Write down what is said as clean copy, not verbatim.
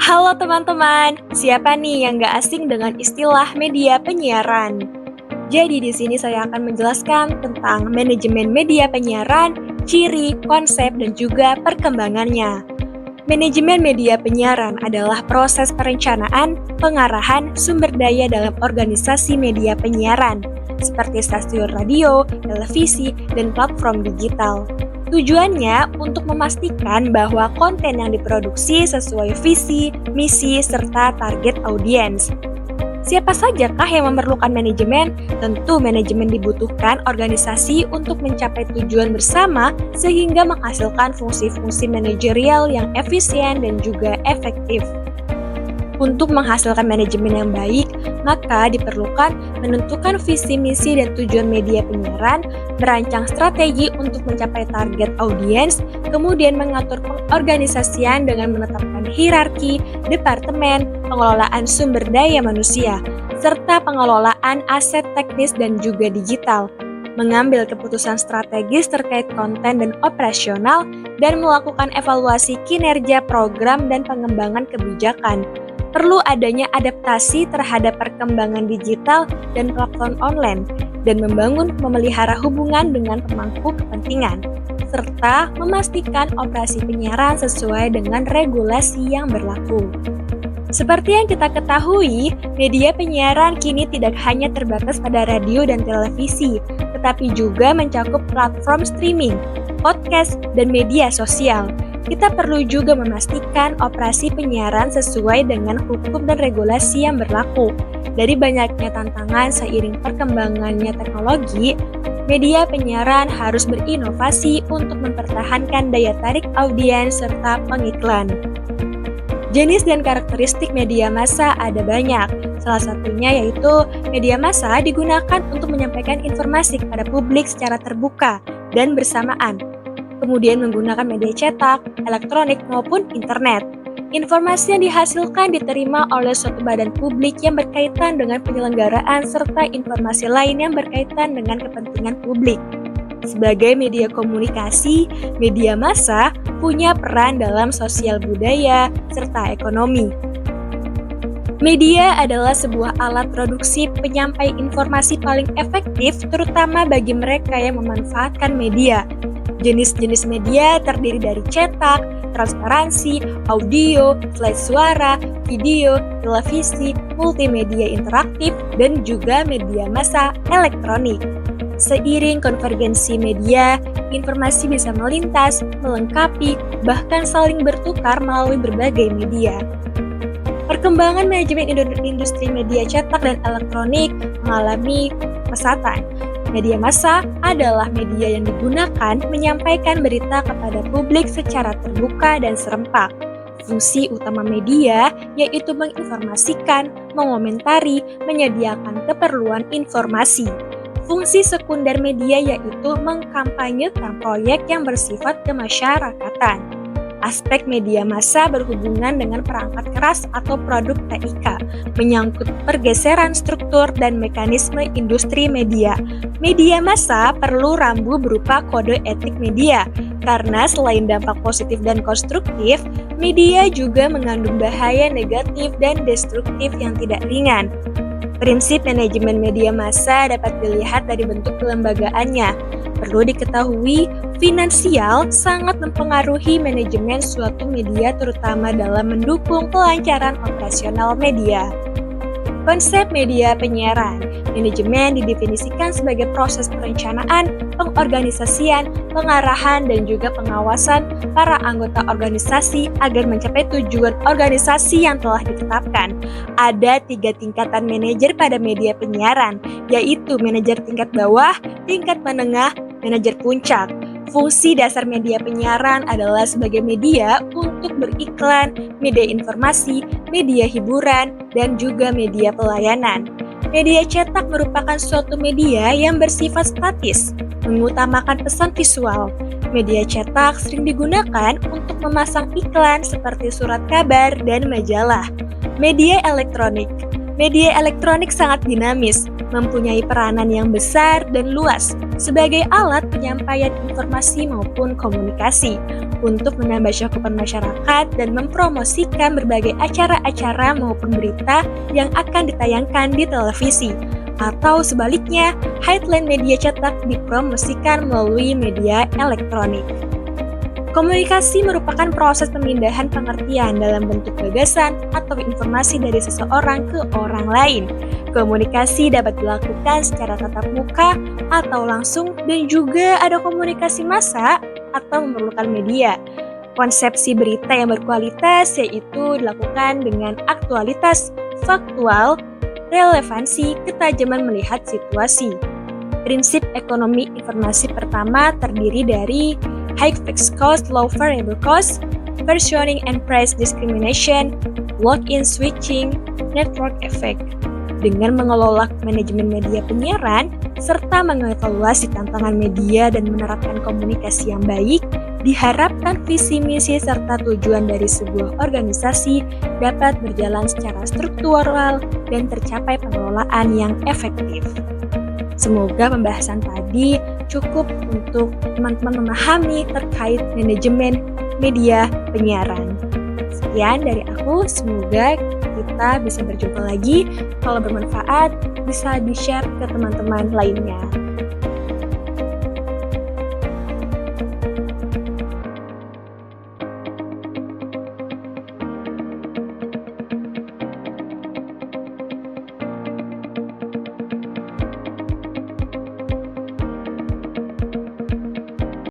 Halo teman-teman, siapa nih yang gak asing dengan istilah media penyiaran? Jadi di sini saya akan menjelaskan tentang manajemen media penyiaran, ciri, konsep, dan juga perkembangannya. Manajemen media penyiaran adalah proses perencanaan, pengarahan, sumber daya dalam organisasi media penyiaran, seperti stasiun radio, televisi, dan platform digital. Tujuannya untuk memastikan bahwa konten yang diproduksi sesuai visi, misi, serta target audiens. Siapa sajakah yang memerlukan manajemen? Tentu manajemen dibutuhkan organisasi untuk mencapai tujuan bersama sehingga menghasilkan fungsi-fungsi manajerial yang efisien dan juga efektif. Untuk menghasilkan manajemen yang baik, maka diperlukan menentukan visi, misi, dan tujuan media penyiaran, merancang strategi untuk mencapai target audiens, kemudian mengatur pengorganisasian dengan menetapkan hierarki, departemen, pengelolaan sumber daya manusia, serta pengelolaan aset teknis dan juga digital, mengambil keputusan strategis terkait konten dan operasional, dan melakukan evaluasi kinerja program dan pengembangan kebijakan. Perlu adanya adaptasi terhadap perkembangan digital dan platform online, dan membangun memelihara hubungan dengan pemangku kepentingan, serta memastikan operasi penyiaran sesuai dengan regulasi yang berlaku. Seperti yang kita ketahui, media penyiaran kini tidak hanya terbatas pada radio dan televisi, tetapi juga mencakup platform streaming, podcast, dan media sosial. Kita perlu juga memastikan operasi penyiaran sesuai dengan hukum dan regulasi yang berlaku. Dari banyaknya tantangan seiring perkembangannya teknologi, media penyiaran harus berinovasi untuk mempertahankan daya tarik audiens serta pengiklan. Jenis dan karakteristik media massa ada banyak. Salah satunya yaitu media massa digunakan untuk menyampaikan informasi kepada publik secara terbuka dan bersamaan. Kemudian menggunakan media cetak, elektronik, maupun internet. Informasi yang dihasilkan diterima oleh suatu badan publik yang berkaitan dengan penyelenggaraan serta informasi lain yang berkaitan dengan kepentingan publik. Sebagai media komunikasi, media massa punya peran dalam sosial budaya serta ekonomi. Media adalah sebuah alat produksi penyampai informasi paling efektif, terutama bagi mereka yang memanfaatkan media. Jenis-jenis media terdiri dari cetak, transparansi, audio, slide suara, video, televisi, multimedia interaktif, dan juga media massa elektronik. Seiring konvergensi media, informasi bisa melintas, melengkapi, bahkan saling bertukar melalui berbagai media. Perkembangan manajemen industri media cetak dan elektronik mengalami pesatan. Media massa adalah media yang digunakan menyampaikan berita kepada publik secara terbuka dan serempak. Fungsi utama media yaitu menginformasikan, mengomentari, menyediakan keperluan informasi. Fungsi sekunder media yaitu mengkampanyekan proyek yang bersifat kemasyarakatan. Aspek media massa berhubungan dengan perangkat keras atau produk TIK, menyangkut pergeseran struktur dan mekanisme industri media. Media massa perlu rambu berupa kode etik media, karena selain dampak positif dan konstruktif, media juga mengandung bahaya negatif dan destruktif yang tidak ringan. Prinsip manajemen media massa dapat dilihat dari bentuk kelembagaannya. Perlu diketahui, finansial sangat mempengaruhi manajemen suatu media terutama dalam mendukung kelancaran operasional media. Konsep media penyiaran, manajemen didefinisikan sebagai proses perencanaan, pengorganisasian, pengarahan, dan juga pengawasan para anggota organisasi agar mencapai tujuan organisasi yang telah ditetapkan. Ada 3 tingkatan manajer pada media penyiaran, yaitu manajer tingkat bawah, tingkat menengah, manajer puncak. Fungsi dasar media penyiaran adalah sebagai media untuk beriklan, media informasi, media hiburan, dan juga media pelayanan. Media cetak merupakan suatu media yang bersifat statis, mengutamakan pesan visual. Media cetak sering digunakan untuk memasang iklan seperti surat kabar dan majalah. Media elektronik sangat dinamis, mempunyai peranan yang besar dan luas sebagai alat penyampaian informasi maupun komunikasi untuk menambah cakupan masyarakat dan mempromosikan berbagai acara-acara maupun berita yang akan ditayangkan di televisi. Atau sebaliknya, headline media cetak dipromosikan melalui media elektronik. Komunikasi merupakan proses pemindahan pengertian dalam bentuk gagasan atau informasi dari seseorang ke orang lain. Komunikasi dapat dilakukan secara tatap muka atau langsung, dan juga ada komunikasi massa atau memerlukan media. Konsepsi berita yang berkualitas yaitu dilakukan dengan aktualitas, faktual, relevansi, ketajaman melihat situasi. Prinsip ekonomi informasi pertama terdiri dari high fixed cost, low variable cost, versioning and price discrimination, lock-in switching, network effect. Dengan mengelola manajemen media penyiaran, serta mengevaluasi tantangan media dan menerapkan komunikasi yang baik, diharapkan visi misi serta tujuan dari sebuah organisasi dapat berjalan secara struktural dan tercapai pengelolaan yang efektif. Semoga pembahasan tadi cukup untuk teman-teman memahami terkait manajemen media penyiaran. Sekian dari aku, semoga kita bisa berjumpa lagi. Kalau bermanfaat, bisa di-share ke teman-teman lainnya.